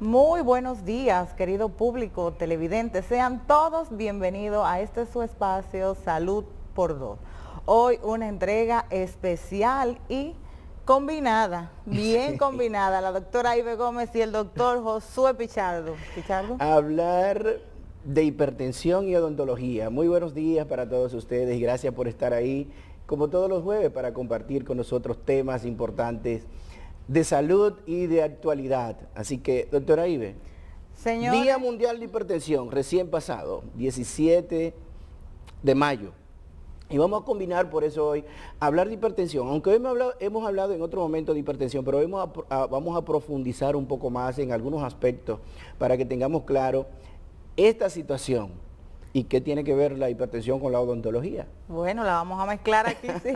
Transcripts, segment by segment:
Muy buenos días, querido público televidente. Sean todos bienvenidos a este su espacio Salud por Dos. Hoy una entrega especial y combinada, bien combinada. La doctora Ibe Gómez y el doctor Josué Pichardo. ¿Pichardo? Hablar de hipertensión y odontología. Muy buenos días para todos ustedes y gracias por estar ahí, como todos los jueves, para compartir con nosotros temas importantes de salud y de actualidad. Así que, doctora Ibe, Señores, Día Mundial de Hipertensión, recién pasado, 17 de mayo. Y vamos a combinar por eso hoy, hablar de hipertensión, aunque hoy hemos hablado en otro momento de hipertensión, pero vamos a profundizar un poco más en algunos aspectos para que tengamos claro esta situación y qué tiene que ver la hipertensión con la odontología. bueno, la vamos a mezclar aquí, sí.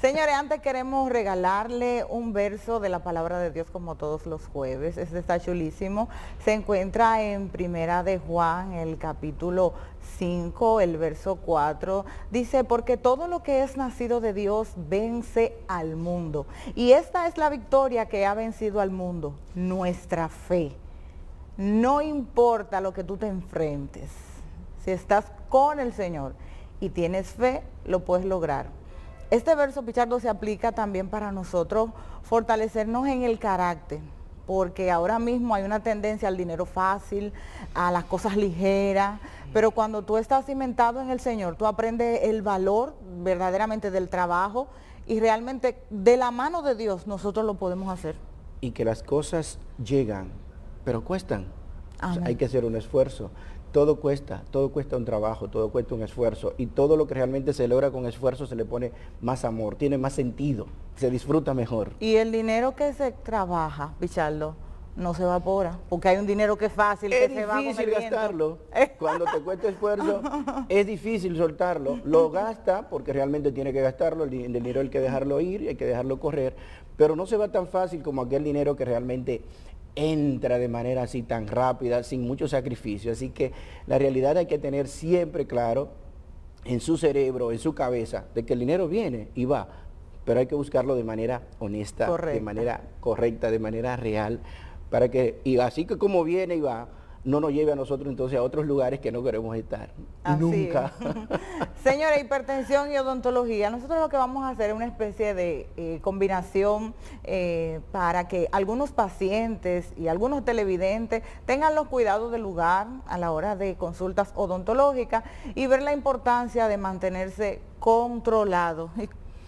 Señores, antes queremos regalarle un verso de la palabra de Dios como todos los jueves. Este está chulísimo. Se encuentra en Primera de Juan, el capítulo 5, el verso 4. Dice, porque todo lo que es nacido de Dios vence al mundo. Y esta es la victoria que ha vencido al mundo, nuestra fe. No importa lo que tú te enfrentes. Si estás con el Señor y tienes fe, lo puedes lograr. Este verso, Pichardo, se aplica también para nosotros fortalecernos en el carácter, porque ahora mismo hay una tendencia al dinero fácil, a las cosas ligeras, pero cuando tú estás cimentado en el Señor, tú aprendes el valor verdaderamente del trabajo y realmente de la mano de Dios nosotros lo podemos hacer. Y que las cosas llegan, pero cuestan. O sea, hay que hacer un esfuerzo. Todo cuesta un trabajo, todo cuesta un esfuerzo y todo lo que realmente se logra con esfuerzo se le pone más amor, tiene más sentido, se disfruta mejor. Y el dinero que se trabaja, Pichardo, no se evapora, porque hay un dinero que es fácil, que se va con el Es difícil viento. gastarlo, cuando te cuesta esfuerzo, es difícil soltarlo, lo gasta porque realmente tiene que gastarlo, el dinero hay que dejarlo ir, hay que dejarlo correr, pero no se va tan fácil como aquel dinero que realmente entra de manera así tan rápida, sin mucho sacrificio. Así que la realidad hay que tener siempre claro en su cerebro, en su cabeza, de que el dinero viene y va, pero hay que buscarlo de manera honesta, de manera correcta, de manera real, para que, y así que como viene y va, no nos lleve a nosotros entonces a otros lugares que no queremos estar. Así Nunca. Señora, hipertensión y odontología, nosotros lo que vamos a hacer es una especie de combinación para que algunos pacientes y algunos televidentes tengan los cuidados del lugar a la hora de consultas odontológicas y ver la importancia de mantenerse controlado.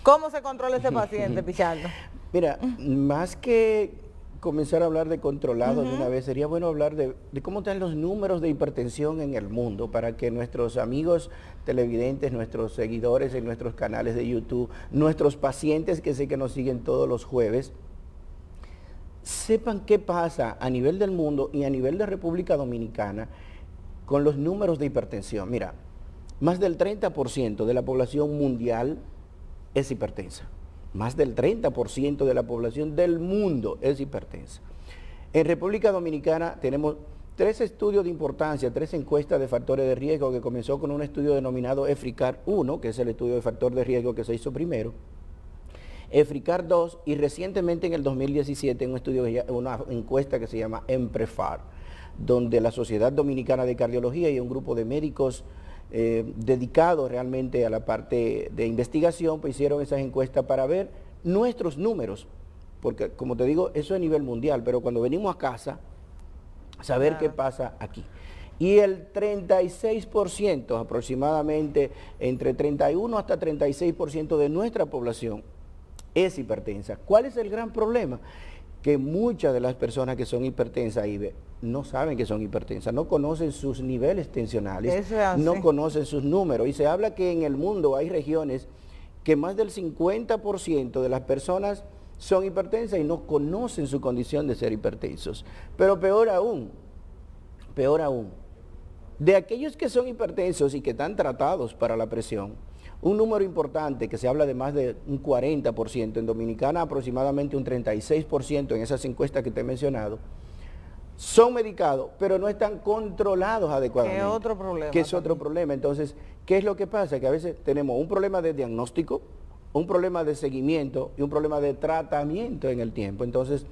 ¿Cómo se controla ese paciente, Pichardo? Mira, más que comenzar a hablar de controlados de una vez, sería bueno hablar de cómo están los números de hipertensión en el mundo, para que nuestros amigos televidentes, nuestros seguidores en nuestros canales de YouTube, nuestros pacientes que sé que nos siguen todos los jueves, sepan qué pasa a nivel del mundo y a nivel de República Dominicana con los números de hipertensión. Mira, más del 30% de la población mundial es hipertensa. Más del 30% de la población del mundo es hipertensa. En República Dominicana tenemos 3 estudios de importancia, 3 encuestas de factores de riesgo, que comenzó con un estudio denominado EFRICAR 1, que es el estudio de factor de riesgo que se hizo primero, EFRICAR 2 y recientemente en el 2017 una encuesta que se llama EMPREFAR, donde la Sociedad Dominicana de Cardiología y un grupo de médicos dedicados realmente a la parte de investigación, pues hicieron esas encuestas para ver nuestros números, porque como te digo, eso es a nivel mundial, pero cuando venimos a casa, saber qué pasa aquí. Y el 36%, aproximadamente entre 31 hasta 36% de nuestra población es hipertensa. ¿Cuál es el gran problema? Que muchas de las personas que son hipertensas, Ibe, no saben que son hipertensas, no conocen sus niveles tensionales, no conocen sus números. Y se habla que en el mundo hay regiones que más del 50% de las personas son hipertensas y no conocen su condición de ser hipertensos. Pero peor aún, de aquellos que son hipertensos y que están tratados para la presión, un número importante que se habla de más de un 40%, en Dominicana aproximadamente un 36% en esas encuestas que te he mencionado, son medicados, pero no están controlados adecuadamente. ¿Qué otro problema? Que es otro problema. Entonces, ¿qué es lo que pasa? Que a veces tenemos un problema de diagnóstico, un problema de seguimiento y un problema de tratamiento en el tiempo. Entonces,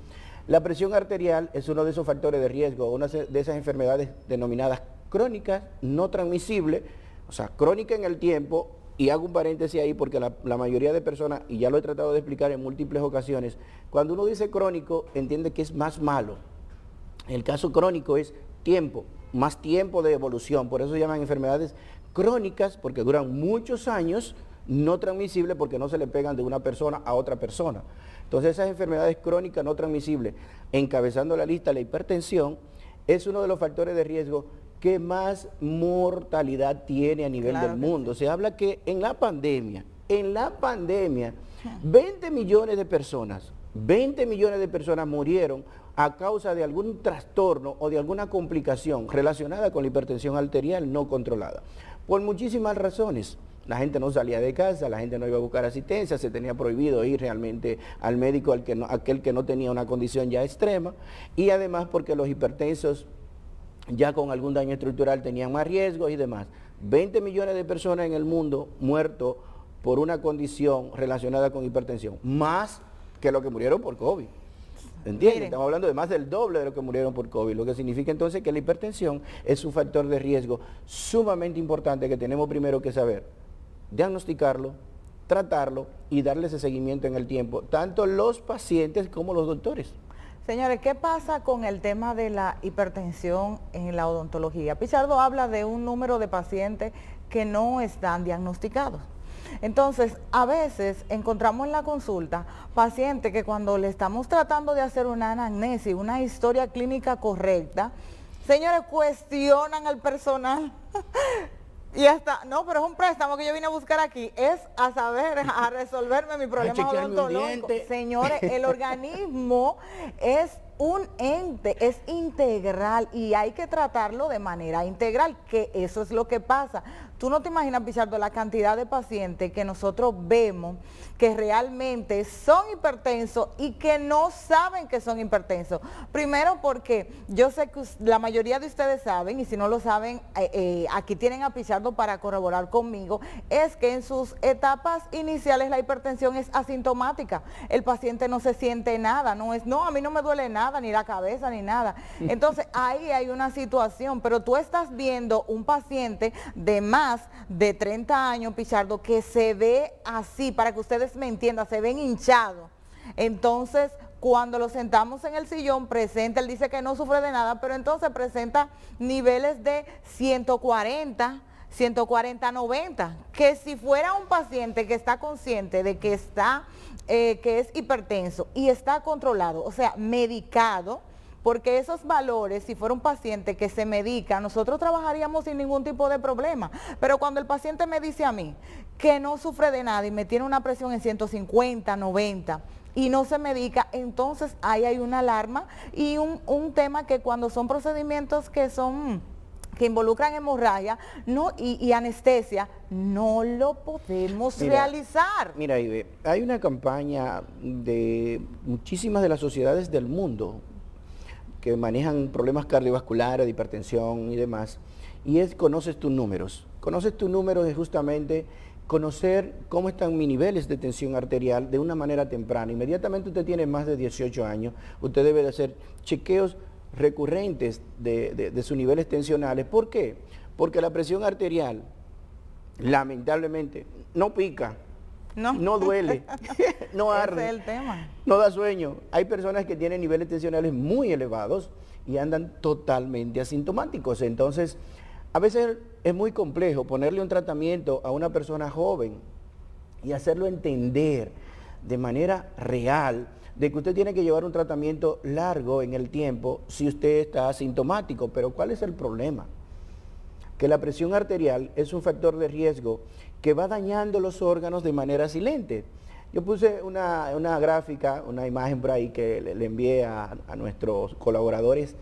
La presión arterial es uno de esos factores de riesgo, una de esas enfermedades denominadas crónicas, no transmisibles, o sea, crónica en el tiempo, y hago un paréntesis ahí porque la mayoría de personas, y ya lo he tratado de explicar en múltiples ocasiones, cuando uno dice crónico, entiende que es más malo. El caso crónico es tiempo, más tiempo de evolución, por eso se llaman enfermedades crónicas, porque duran muchos años, no transmisibles porque no se le pegan de una persona a otra persona. Entonces esas enfermedades crónicas no transmisibles, encabezando la lista, la hipertensión, es uno de los factores de riesgo que más mortalidad tiene a nivel del mundo. Se habla que en la pandemia, 20 millones de personas murieron a causa de algún trastorno o de alguna complicación relacionada con la hipertensión arterial no controlada. Por muchísimas razones. La gente no salía de casa, la gente no iba a buscar asistencia, se tenía prohibido ir realmente al médico, aquel que no tenía una condición ya extrema, y además porque los hipertensos ya con algún daño estructural tenían más riesgos y demás. 20 millones de personas en el mundo muertos por una condición relacionada con hipertensión, más que lo que murieron por COVID. ¿Entienden? Estamos hablando de más del doble de lo que murieron por COVID, lo que significa entonces que la hipertensión es un factor de riesgo sumamente importante que tenemos primero que saber, diagnosticarlo, tratarlo y darle ese seguimiento en el tiempo, tanto los pacientes como los doctores. Señores, ¿qué pasa con el tema de la hipertensión en la odontología? Pichardo habla de un número de pacientes que no están diagnosticados. Entonces, a veces encontramos en la consulta pacientes que cuando le estamos tratando de hacer una anamnesis, una historia clínica correcta, señores, cuestionan al personal. Y hasta, no, pero es un préstamo que yo vine a buscar aquí, es a saber, a resolverme mi problema odontológico. Señores, el organismo es un ente, es integral y hay que tratarlo de manera integral, que eso es lo que pasa. Tú no te imaginas, Pichardo, la cantidad de pacientes que nosotros vemos que realmente son hipertensos y que no saben que son hipertensos. Primero porque yo sé que la mayoría de ustedes saben, y si no lo saben, aquí tienen a Pichardo para corroborar conmigo, es que en sus etapas iniciales la hipertensión es asintomática. El paciente no se siente nada, no, a mí no me duele nada, ni la cabeza, ni nada. Entonces ahí hay una situación, pero tú estás viendo un paciente de más de 30 años, Pichardo, que se ve así, para que ustedes me entiendan, se ven hinchados. Entonces, cuando lo sentamos en el sillón, él dice que no sufre de nada, pero entonces presenta niveles de 140, 90, que si fuera un paciente que está consciente de que que es hipertenso y está controlado, o sea, medicado, porque esos valores, si fuera un paciente que se medica, nosotros trabajaríamos sin ningún tipo de problema. Pero cuando el paciente me dice a mí que no sufre de nada y me tiene una presión en 150, 90 y no se medica, entonces ahí hay una alarma y un tema que cuando son procedimientos que involucran hemorragia y anestesia, no lo podemos realizar. Mira, Ibe, hay una campaña de muchísimas de las sociedades del mundo que manejan problemas cardiovasculares, de hipertensión y demás, y es conoces tus números. Conoces tus números es justamente conocer cómo están mis niveles de tensión arterial de una manera temprana. Inmediatamente usted tiene más de 18 años, usted debe de hacer chequeos recurrentes de sus niveles tensionales. ¿Por qué? Porque la presión arterial, lamentablemente, no pica, no duele, no arde, ese es el tema. No da sueño. Hay personas que tienen niveles tensionales muy elevados y andan totalmente asintomáticos. Entonces, a veces es muy complejo ponerle un tratamiento a una persona joven y hacerlo entender de manera real de que usted tiene que llevar un tratamiento largo en el tiempo si usted está asintomático. Pero ¿cuál es el problema? Que la presión arterial es un factor de riesgo que va dañando los órganos de manera silente. Yo puse una gráfica, una imagen por ahí que le envié a nuestros colaboradores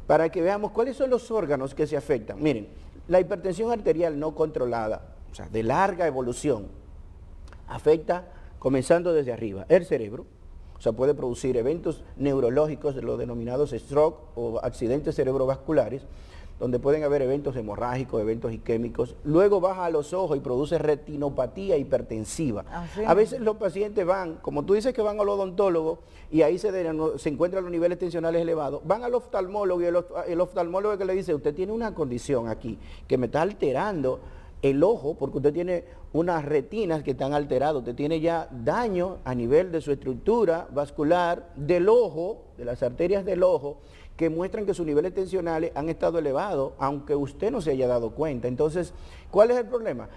para que veamos cuáles son los órganos que se afectan. Miren, la hipertensión arterial no controlada, o sea, de larga evolución, afecta comenzando desde arriba, el cerebro, o sea, puede producir eventos neurológicos, los denominados stroke o accidentes cerebrovasculares. donde pueden haber eventos hemorrágicos, eventos isquémicos. Luego baja a los ojos y produce retinopatía hipertensiva. A veces los pacientes van, como tú dices que van al odontólogo y ahí se encuentran los niveles tensionales elevados, van al oftalmólogo y el oftalmólogo que le dice, usted tiene una condición aquí que me está alterando el ojo, porque usted tiene unas retinas que están alteradas, usted tiene ya daño a nivel de su estructura vascular del ojo, de las arterias del ojo, que muestran que sus niveles tensionales han estado elevados, aunque usted no se haya dado cuenta. Entonces, ¿cuál es el problema?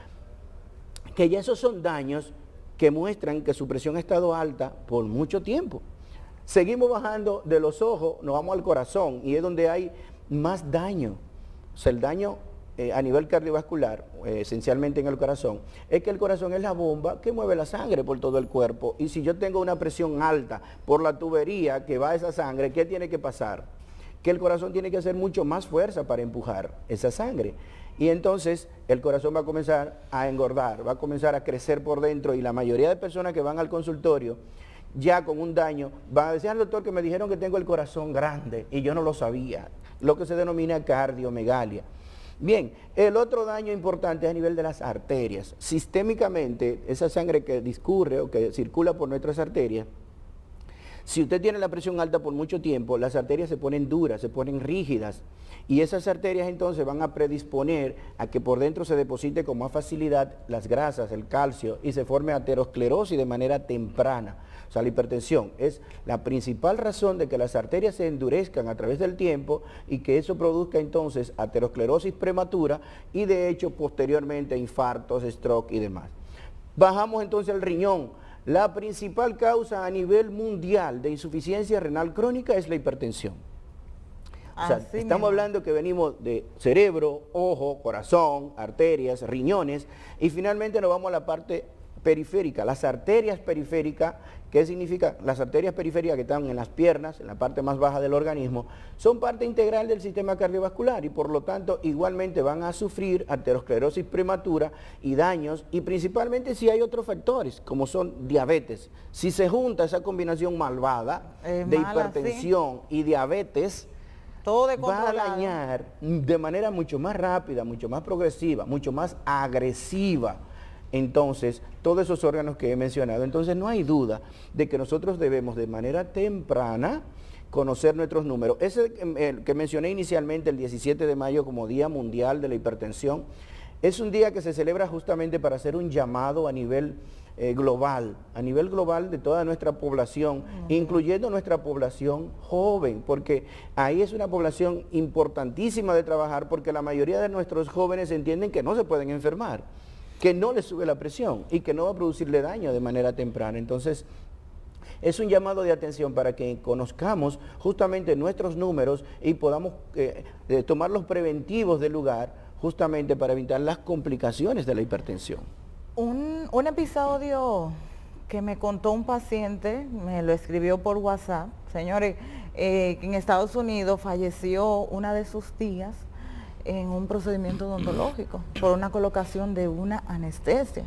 Que ya esos son daños que muestran que su presión ha estado alta por mucho tiempo. Seguimos bajando de los ojos, nos vamos al corazón, y es donde hay más daño. O sea, el daño a nivel cardiovascular, esencialmente en el corazón, es que el corazón es la bomba que mueve la sangre por todo el cuerpo. Y si yo tengo una presión alta por la tubería que va a esa sangre, ¿qué tiene que pasar? Que el corazón tiene que hacer mucho más fuerza para empujar esa sangre. Y entonces el corazón va a comenzar a engordar, va a comenzar a crecer por dentro, y la mayoría de personas que van al consultorio ya con un daño van a decir al doctor que me dijeron que tengo el corazón grande y yo no lo sabía, lo que se denomina cardiomegalia. Bien, el otro daño importante es a nivel de las arterias. Sistémicamente, esa sangre que discurre o que circula por nuestras arterias, si usted tiene la presión alta por mucho tiempo, las arterias se ponen duras, se ponen rígidas, y esas arterias entonces van a predisponer a que por dentro se deposite con más facilidad las grasas, el calcio, y se forme aterosclerosis de manera temprana. O sea, la hipertensión es la principal razón de que las arterias se endurezcan a través del tiempo y que eso produzca entonces aterosclerosis prematura y de hecho posteriormente infartos, stroke y demás. Bajamos entonces al riñón. La principal causa a nivel mundial de insuficiencia renal crónica es la hipertensión. O sea, estamos hablando que venimos de cerebro, ojo, corazón, arterias, riñones, y finalmente nos vamos a la parte periférica, las arterias periféricas. ¿Qué significa? Las arterias periféricas que están en las piernas, en la parte más baja del organismo, son parte integral del sistema cardiovascular y por lo tanto igualmente van a sufrir aterosclerosis prematura y daños, y principalmente si hay otros factores como son diabetes. Si se junta esa combinación malvada de hipertensión y diabetes, todo va a dañar de manera mucho más rápida, mucho más progresiva, mucho más agresiva entonces todos esos órganos que he mencionado. Entonces no hay duda de que nosotros debemos de manera temprana conocer nuestros números. Ese que mencioné inicialmente, el 17 de mayo como Día Mundial de la Hipertensión, es un día que se celebra justamente para hacer un llamado a nivel global de toda nuestra población, incluyendo nuestra población joven, porque ahí es una población importantísima de trabajar, porque la mayoría de nuestros jóvenes entienden que no se pueden enfermar, que no les sube la presión y que no va a producirle daño de manera temprana. Entonces, es un llamado de atención para que conozcamos justamente nuestros números y podamos tomar los preventivos del lugar justamente para evitar las complicaciones de la hipertensión. Un episodio que me contó un paciente, me lo escribió por WhatsApp, señores, que en Estados Unidos falleció una de sus tías en un procedimiento odontológico por una colocación de una anestesia.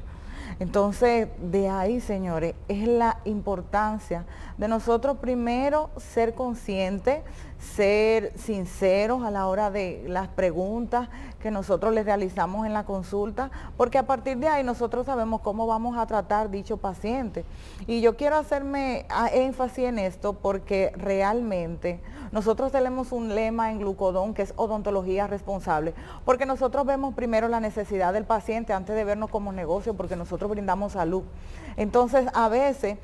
Entonces, de ahí, señores, es la importancia de nosotros primero ser conscientes, ser sinceros a la hora de las preguntas que nosotros les realizamos en la consulta, porque a partir de ahí nosotros sabemos cómo vamos a tratar dicho paciente. Y yo quiero hacerme énfasis en esto porque realmente nosotros tenemos un lema en Glucodon que es odontología responsable, porque nosotros vemos primero la necesidad del paciente antes de vernos como negocio, porque nosotros brindamos salud. Entonces, a veces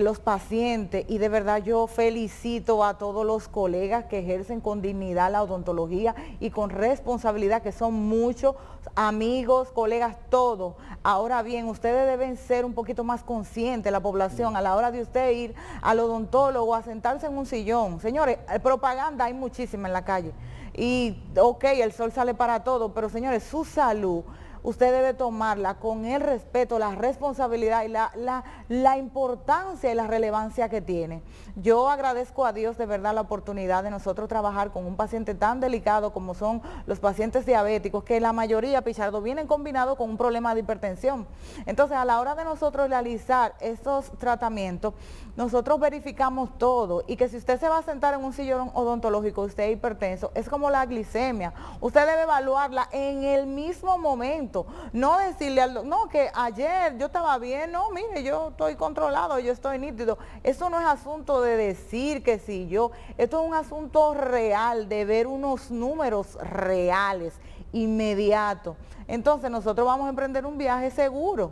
los pacientes, y de verdad yo felicito a todos los colegas que ejercen con dignidad la odontología y con responsabilidad, que son muchos amigos, colegas, todos. Ahora bien, ustedes deben ser un poquito más conscientes, la población, a la hora de usted ir al odontólogo a sentarse en un sillón. Señores, propaganda hay muchísima en la calle. Y, ok, el sol sale para todo, pero señores, su salud, usted debe tomarla con el respeto, la responsabilidad y la importancia y la relevancia que tiene. Yo agradezco a Dios de verdad la oportunidad de nosotros trabajar con un paciente tan delicado como son los pacientes diabéticos, que la mayoría, Pichardo, vienen combinados con un problema de hipertensión. Entonces, a la hora de nosotros realizar estos tratamientos, nosotros verificamos todo, y que si usted se va a sentar en un sillón odontológico, usted es hipertenso, es como la glicemia. Usted debe evaluarla en el mismo momento, no decirle al no, que ayer yo estaba bien, no, mire, yo estoy controlado, yo estoy nítido. Eso no es asunto de decir que sí, esto es un asunto real, de ver unos números reales, inmediatos. Entonces nosotros vamos a emprender un viaje seguro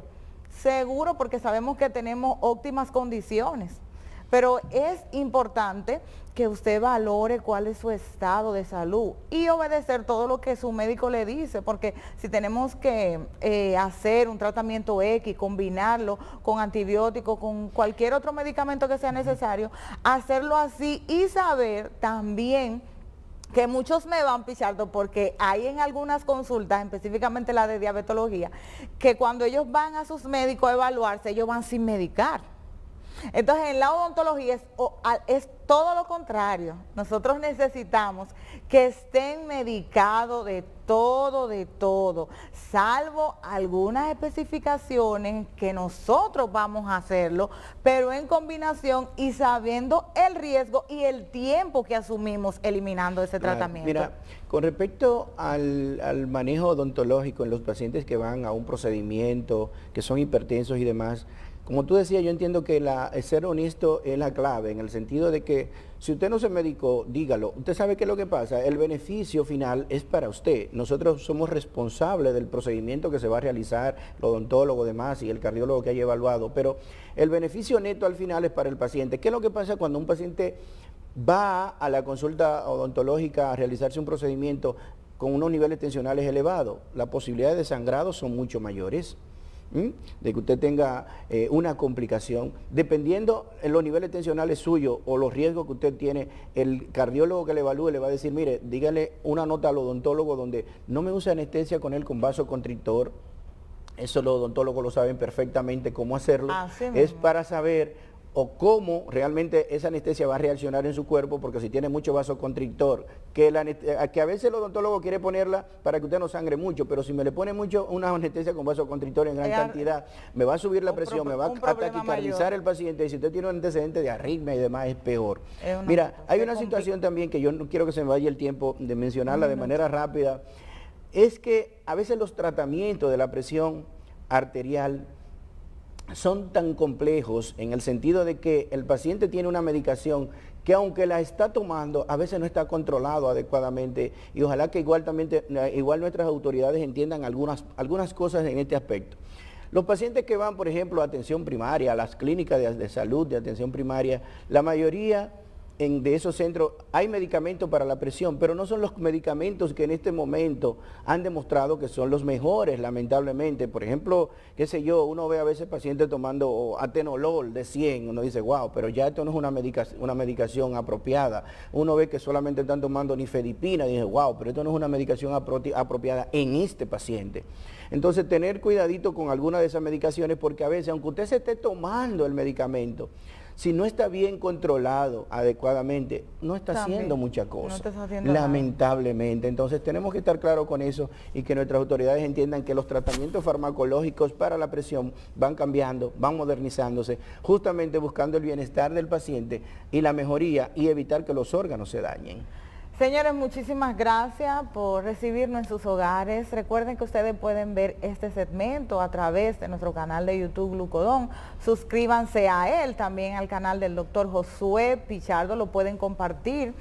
porque sabemos que tenemos óptimas condiciones, pero es importante que usted valore cuál es su estado de salud y obedecer todo lo que su médico le dice, porque si tenemos que hacer un tratamiento X, combinarlo con antibióticos, con cualquier otro medicamento que sea necesario, hacerlo así y saber también que muchos me van, Pichardo, porque hay en algunas consultas, específicamente la de diabetología, que cuando ellos van a sus médicos a evaluarse, ellos van sin medicar. Entonces, en la odontología es todo lo contrario. Nosotros necesitamos que estén medicados de todo, salvo algunas especificaciones que nosotros vamos a hacerlo, pero en combinación y sabiendo el riesgo y el tiempo que asumimos eliminando ese tratamiento. Mira, con respecto al manejo odontológico en los pacientes que van a un procedimiento, que son hipertensos y demás, como tú decías, yo entiendo que ser honesto es la clave, en el sentido de que si usted no se medicó, dígalo. Usted sabe qué es lo que pasa, el beneficio final es para usted. Nosotros somos responsables del procedimiento que se va a realizar, el odontólogo demás y el cardiólogo que haya evaluado, pero el beneficio neto al final es para el paciente. ¿Qué es lo que pasa cuando un paciente va a la consulta odontológica a realizarse un procedimiento con unos niveles tensionales elevados? Las posibilidades de sangrado son mucho mayores, de que usted tenga una complicación, dependiendo de los niveles tensionales suyos o los riesgos que usted tiene. El cardiólogo que le evalúe le va a decir, mire, dígale una nota al odontólogo donde no me use anestesia con él con vasoconstrictor. Eso los odontólogos lo saben perfectamente cómo hacerlo. Es para saber o cómo realmente esa anestesia va a reaccionar en su cuerpo, porque si tiene mucho vasoconstrictor, que a veces el odontólogo quiere ponerla para que usted no sangre mucho, pero si me le pone mucho una anestesia con vasoconstrictor en gran cantidad, me va a subir la presión, me va a taquicardizar el paciente, y si usted tiene un antecedente de arritmia y demás, es peor. Mira, hay una situación también que yo no quiero que se me vaya el tiempo de mencionarla de manera rápida, es que a veces los tratamientos de la presión arterial son tan complejos en el sentido de que el paciente tiene una medicación que aunque la está tomando, a veces no está controlado adecuadamente, y ojalá que igual nuestras autoridades entiendan algunas cosas en este aspecto. Los pacientes que van, por ejemplo, a atención primaria, a las clínicas de salud de atención primaria, la mayoría de esos centros hay medicamentos para la presión, pero no son los medicamentos que en este momento han demostrado que son los mejores, lamentablemente. Por ejemplo, qué sé yo, uno ve a veces pacientes tomando atenolol de 100, uno dice, wow, pero ya esto no es una medicación apropiada. Uno ve que solamente están tomando nifedipina, y dice, wow, pero esto no es una medicación apropiada en este paciente. Entonces, tener cuidadito con alguna de esas medicaciones, porque a veces, aunque usted se esté tomando el medicamento, si no está bien controlado adecuadamente, no está haciendo muchas cosas, lamentablemente. Entonces tenemos que estar claros con eso, y que nuestras autoridades entiendan que los tratamientos farmacológicos para la presión van cambiando, van modernizándose, justamente buscando el bienestar del paciente y la mejoría, y evitar que los órganos se dañen. Señores, muchísimas gracias por recibirnos en sus hogares. Recuerden que ustedes pueden ver este segmento a través de nuestro canal de YouTube Glucodón. Suscríbanse a él, también al canal del doctor Josué Pichardo, lo pueden compartir.